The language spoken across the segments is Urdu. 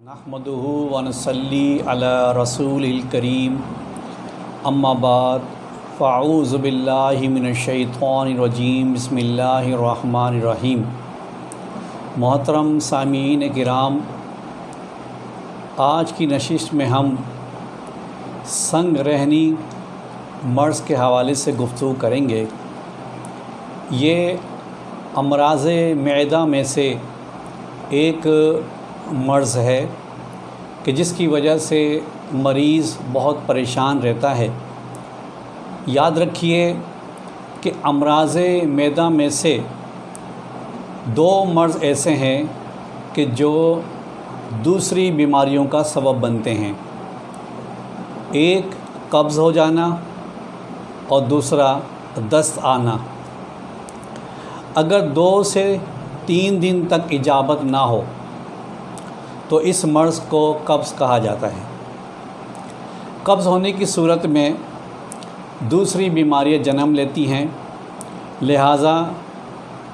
نحمدہ ونصلی علی رسولہ کریم اما بعد فاعوذ باللہ من الشیطان الرجیم بسم اللہ الرحمن الرحیم۔ محترم سامعین کرام، آج کی نشست میں ہم سنگ رہنی مرض کے حوالے سے گفتگو کریں گے۔ یہ امراض معدہ میں سے ایک مرض ہے کہ جس کی وجہ سے مریض بہت پریشان رہتا ہے۔ یاد رکھیے کہ امراض معدہ میں سے دو مرض ایسے ہیں کہ جو دوسری بیماریوں کا سبب بنتے ہیں، ایک قبض ہو جانا اور دوسرا دست آنا۔ اگر 2 سے 3 دن تک اجابت نہ ہو تو اس مرض کو قبض کہا جاتا ہے۔ قبض ہونے کی صورت میں دوسری بیماریاں جنم لیتی ہیں، لہٰذا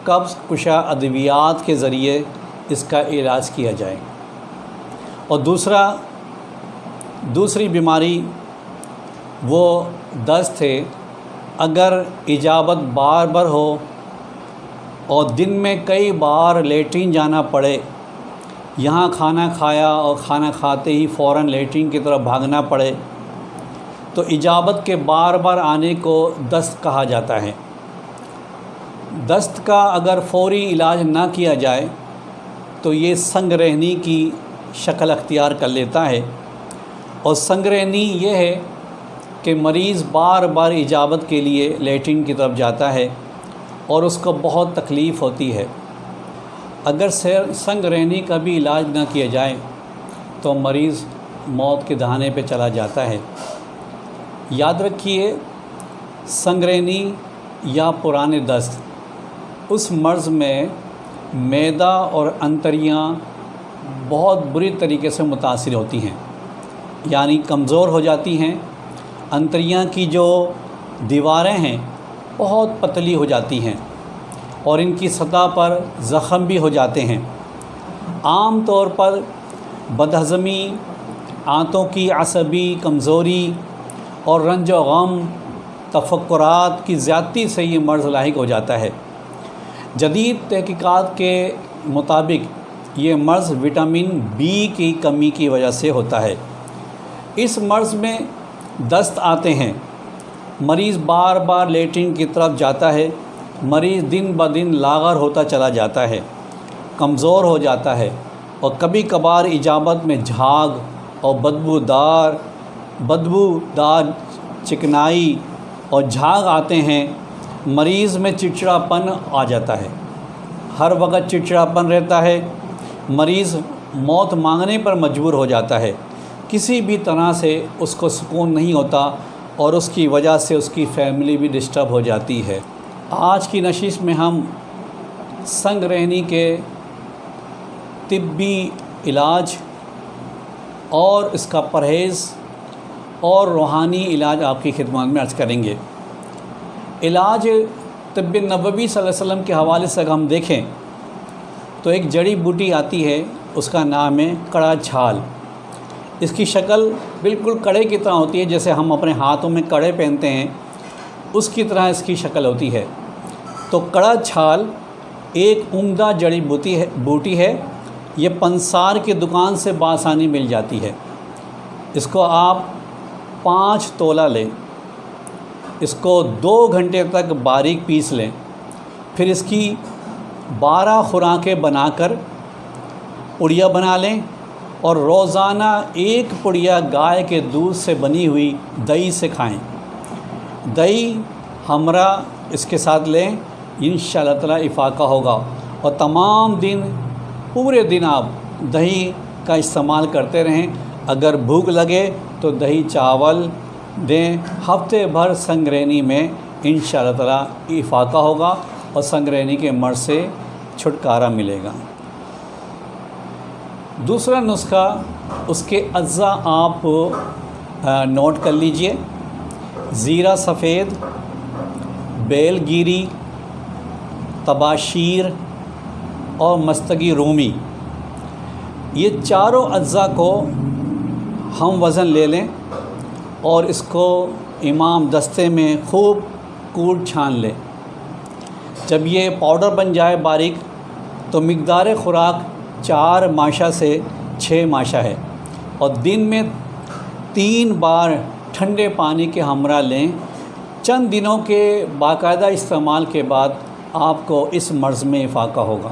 قبض کشا ادویات کے ذریعے اس کا علاج کیا جائے۔ اور دوسری بیماری وہ دست ہے۔ اگر اجابت بار بار ہو اور دن میں کئی بار لیٹرین جانا پڑے، یہاں کھانا کھایا اور کھانا کھاتے ہی فوراً لیٹرین کی طرف بھاگنا پڑے، تو اجابت کے بار بار آنے کو دست کہا جاتا ہے۔ دست کا اگر فوری علاج نہ کیا جائے تو یہ سنگ رہنی کی شکل اختیار کر لیتا ہے۔ اور سنگ رہنی یہ ہے کہ مریض بار بار اجابت کے لیے لیٹرین کی طرف جاتا ہے اور اس کو بہت تکلیف ہوتی ہے۔ اگر سنگ رہنی کا بھی علاج نہ کیا جائے تو مریض موت کے دہانے پہ چلا جاتا ہے۔ یاد رکھیے، سنگ رہنی یا پرانے دست، اس مرض میں معدہ اور انتڑیاں بہت بری طریقے سے متاثر ہوتی ہیں، یعنی کمزور ہو جاتی ہیں۔ انتڑیاں کی جو دیواریں ہیں بہت پتلی ہو جاتی ہیں اور ان کی سطح پر زخم بھی ہو جاتے ہیں۔ عام طور پر بدہضمی، آنتوں کی عصبی کمزوری اور رنج و غم، تفکرات کی زیادتی سے یہ مرض لاحق ہو جاتا ہے۔ جدید تحقیقات کے مطابق یہ مرض وٹامن بی کی کمی کی وجہ سے ہوتا ہے۔ اس مرض میں دست آتے ہیں، مریض بار بار لیٹرین کی طرف جاتا ہے، مریض دن بدن لاغر ہوتا چلا جاتا ہے، کمزور ہو جاتا ہے، اور کبھی کبھار اجابت میں جھاگ اور بدبودار چکنائی اور جھاگ آتے ہیں۔ مریض میں چڑچڑاپن آ جاتا ہے، ہر وقت چڑچڑاپن رہتا ہے، مریض موت مانگنے پر مجبور ہو جاتا ہے، کسی بھی طرح سے اس کو سکون نہیں ہوتا اور اس کی وجہ سے اس کی فیملی بھی ڈسٹرب ہو جاتی ہے۔ آج کی نشست میں ہم سنگ رہنی کے طبی علاج اور اس کا پرہیز اور روحانی علاج آپ کی خدمت میں عرض کریں گے۔ علاج طب نبوی صلی اللہ علیہ وسلم کے حوالے سے اگر ہم دیکھیں تو ایک جڑی بوٹی آتی ہے، اس کا نام ہے کڑا چھال۔ اس کی شکل بالکل کڑے کی طرح ہوتی ہے، جیسے ہم اپنے ہاتھوں میں کڑے پہنتے ہیں، اس کی طرح اس کی شکل ہوتی ہے۔ تو کڑا چھال ایک عمدہ جڑی بوٹی ہے، یہ پنسار کی دکان سے بآسانی مل جاتی ہے۔ اس کو آپ 5 تولہ لیں، اس کو 2 گھنٹے تک باریک پیس لیں، پھر اس کی 12 خوراکیں بنا کر پڑیا بنا لیں اور روزانہ 1 پڑیا گائے کے دودھ سے بنی ہوئی دہی سے کھائیں۔ دہی ہمراہ اس کے ساتھ لیں، انشاءاللہ تعالی افاقہ ہوگا۔ اور تمام دن، پورے دن آپ دہی کا استعمال کرتے رہیں۔ اگر بھوک لگے تو دہی چاول دیں۔ ہفتے بھر سنگ رہنی میں انشاءاللہ تعالی افاقہ ہوگا اور سنگ رہنی کے مرض سے چھٹکارا ملے گا۔ دوسرا نسخہ، اس کے اجزاء آپ نوٹ کر لیجئے: زیرہ سفید، بیل گیری، تباشیر اور مستگی رومی۔ یہ چاروں اجزاء کو ہم وزن لے لیں اور اس کو امام دستے میں خوب کوٹ چھان لیں۔ جب یہ پاؤڈر بن جائے باریک تو مقدار خوراک 4 ماشا سے 6 ماشا ہے، اور دن میں 3 بار ٹھنڈے پانی کے ہمراہ لیں۔ چند دنوں کے باقاعدہ استعمال کے بعد آپ کو اس مرض میں افاقہ ہوگا۔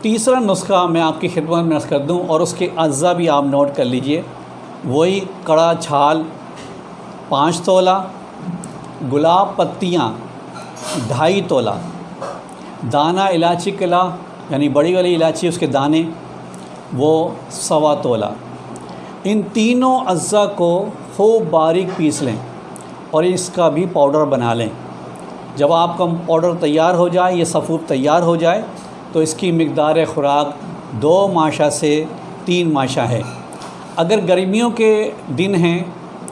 تیسرا نسخہ میں آپ کی خدمت میں عرض کر دوں، اور اس کے اجزاء بھی آپ نوٹ کر لیجئے۔ وہی کڑا چھال 5 تولہ، گلاب پتیاں 2.5 تولہ، دانہ الائچی کلا یعنی بڑی والی الائچی اس کے دانے وہ 1.25 تولہ۔ ان تینوں اجزاء کو خوب باریک پیس لیں اور اس کا بھی پاؤڈر بنا لیں۔ جب آپ کا پاؤڈر تیار ہو جائے، یہ صفوف تیار ہو جائے، تو اس کی مقدار خوراک 2 ماشا سے 3 ماشا ہے۔ اگر گرمیوں کے دن ہیں،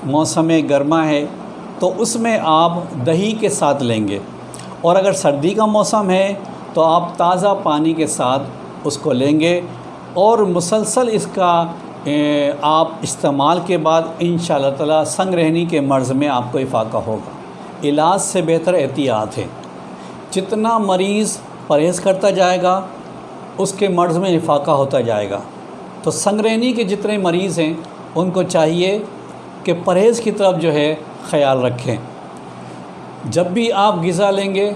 موسم گرما ہے، تو اس میں آپ دہی کے ساتھ لیں گے، اور اگر سردی کا موسم ہے تو آپ تازہ پانی کے ساتھ اس کو لیں گے، اور مسلسل اس کا آپ استعمال کے بعد انشاءاللہ تعالی سنگ رہنی کے مرض میں آپ کو افاقہ ہوگا۔ علاج سے بہتر احتیاط ہے۔ جتنا مریض پرہیز کرتا جائے گا اس کے مرض میں افاقہ ہوتا جائے گا۔ تو سنگ رہنی کے جتنے مریض ہیں ان کو چاہیے کہ پرہیز کی طرف جو ہے خیال رکھیں۔ جب بھی آپ غذا لیں گے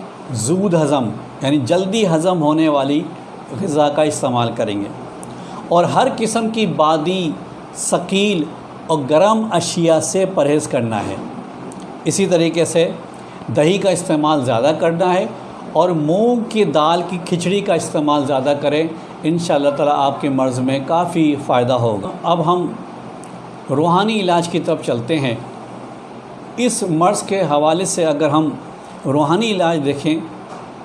زود ہضم یعنی جلدی ہضم ہونے والی غذا کا استعمال کریں گے، اور ہر قسم کی بادی، ثقیل اور گرم اشیاء سے پرہیز کرنا ہے۔ اسی طریقے سے دہی کا استعمال زیادہ کرنا ہے، اور مونگ کی دال کی کھچڑی کا استعمال زیادہ کریں۔ انشاءاللہ تعالی آپ کے مرض میں کافی فائدہ ہوگا۔ اب ہم روحانی علاج کی طرف چلتے ہیں۔ اس مرض کے حوالے سے اگر ہم روحانی علاج دیکھیں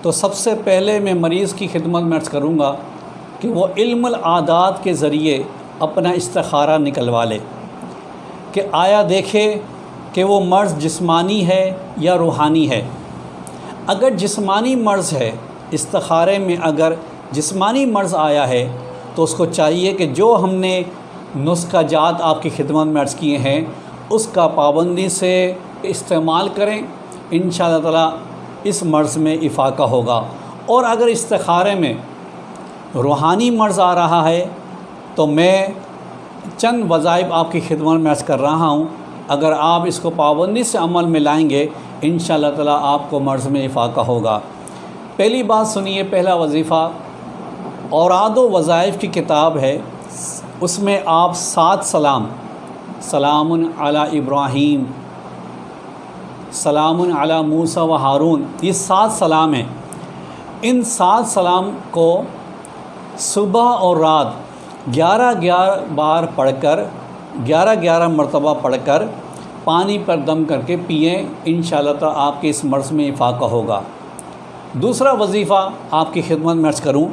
تو سب سے پہلے میں مریض کی خدمت میں عرض کروں گا کہ وہ علم العادات کے ذریعے اپنا استخارہ نکلوا لے، کہ آیا دیکھے کہ وہ مرض جسمانی ہے یا روحانی ہے۔ اگر جسمانی مرض ہے، استخارے میں اگر جسمانی مرض آیا ہے تو اس کو چاہیے کہ جو ہم نے نسخہ جات آپ کی خدمت میں عرض کیے ہیں اس کا پابندی سے استعمال کریں، انشاءاللہ تعالی اس مرض میں افاقہ ہوگا۔ اور اگر استخارے میں روحانی مرض آ رہا ہے تو میں چند وظائف آپ کی خدمت میں عرض کر رہا ہوں، اگر آپ اس کو پابندی سے عمل میں لائیں گے انشاءاللہ تعالی آپ کو مرض میں افاقہ ہوگا۔ پہلی بات سنیے، پہلا وظیفہ اوراد و وظائف کی کتاب ہے، اس میں آپ 7 سلام، سلام علی ابراہیم، سلام علی موسیٰ و ہارون، یہ 7 سلام ہیں۔ ان 7 سلام کو صبح اور رات 11 بار پڑھ کر 11 مرتبہ پڑھ کر پانی پر دم کر کے پئیں، انشاءاللہ تعالی آپ کے اس مرض میں افاقہ ہوگا۔ دوسرا وظیفہ آپ کی خدمت میں عرض کروں،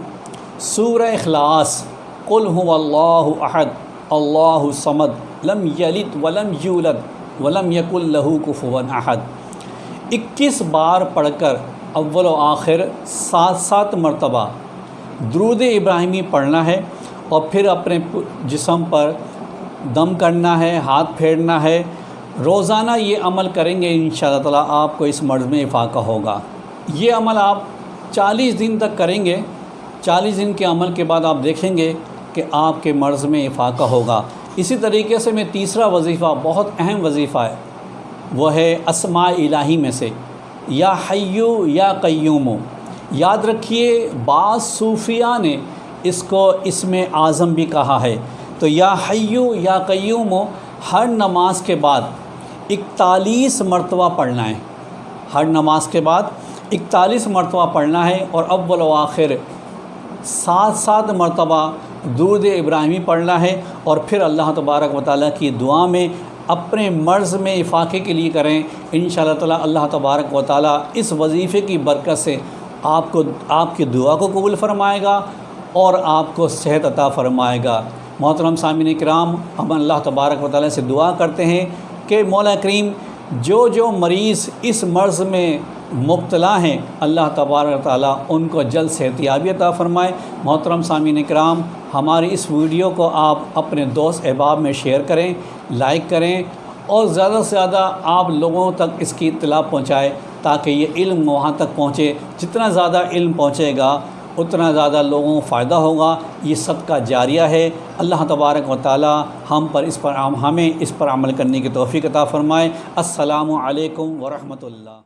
سورہ اخلاص، قل هو اللہ احد اللہ الصمد لم یلد ولم یولد ولم یکن لہ کفوا احد، 21 بار پڑھ کر اول و آخر 7 مرتبہ درود ابراہیمی پڑھنا ہے، اور پھر اپنے جسم پر دم کرنا ہے، ہاتھ پھیرنا ہے۔ روزانہ یہ عمل کریں گے انشاءاللہ تعالی آپ کو اس مرض میں افاقہ ہوگا۔ یہ عمل آپ 40 دن تک کریں گے۔ 40 دن کے عمل کے بعد آپ دیکھیں گے کہ آپ کے مرض میں افاقہ ہوگا۔ اسی طریقے سے میں تیسرا وظیفہ بہت اہم وظیفہ ہے، وہ ہے اسماء الہی میں سے یا حیو یا قیوم۔ یاد رکھیے بعض صوفیاء نے اس کو اسم اعظم بھی کہا ہے۔ تو یا حیو یا قیوم ہر نماز کے بعد 41 مرتبہ پڑھنا ہے، ہر نماز کے بعد 41 مرتبہ پڑھنا ہے، اور اول و آخر 7 مرتبہ درود ابراہیمی پڑھنا ہے، اور پھر اللہ تبارک و تعالیٰ کی دعا میں اپنے مرض میں افاقے کے لیے کریں۔ انشاءاللہ تعالیٰ اللہ تبارک و تعالیٰ اس وظیفے کی برکت سے آپ کی دعا کو قبول فرمائے گا اور آپ کو صحت عطا فرمائے گا۔ محترم سامعین کرام، ہم اللہ تبارک و تعالیٰ سے دعا کرتے ہیں کہ مولا کریم جو مریض اس مرض میں مبتلا ہیں، اللہ تبارک و تعالیٰ ان کو جلد صحتیابی عطا فرمائے۔ محترم سامعین کرام، ہماری اس ویڈیو کو آپ اپنے دوست احباب میں شیئر کریں، لائک کریں اور زیادہ سے زیادہ آپ لوگوں تک اس کی اطلاع پہنچائیں تاکہ یہ علم وہاں تک پہنچے۔ جتنا زیادہ علم پہنچے گا اتنا زیادہ لوگوں کو فائدہ ہوگا۔ یہ صدقہ جاریہ ہے۔ اللہ تبارک و تعالی ہمیں اس پر عمل کرنے کی توفیق عطا فرمائے۔ السلام علیکم ورحمۃ اللہ۔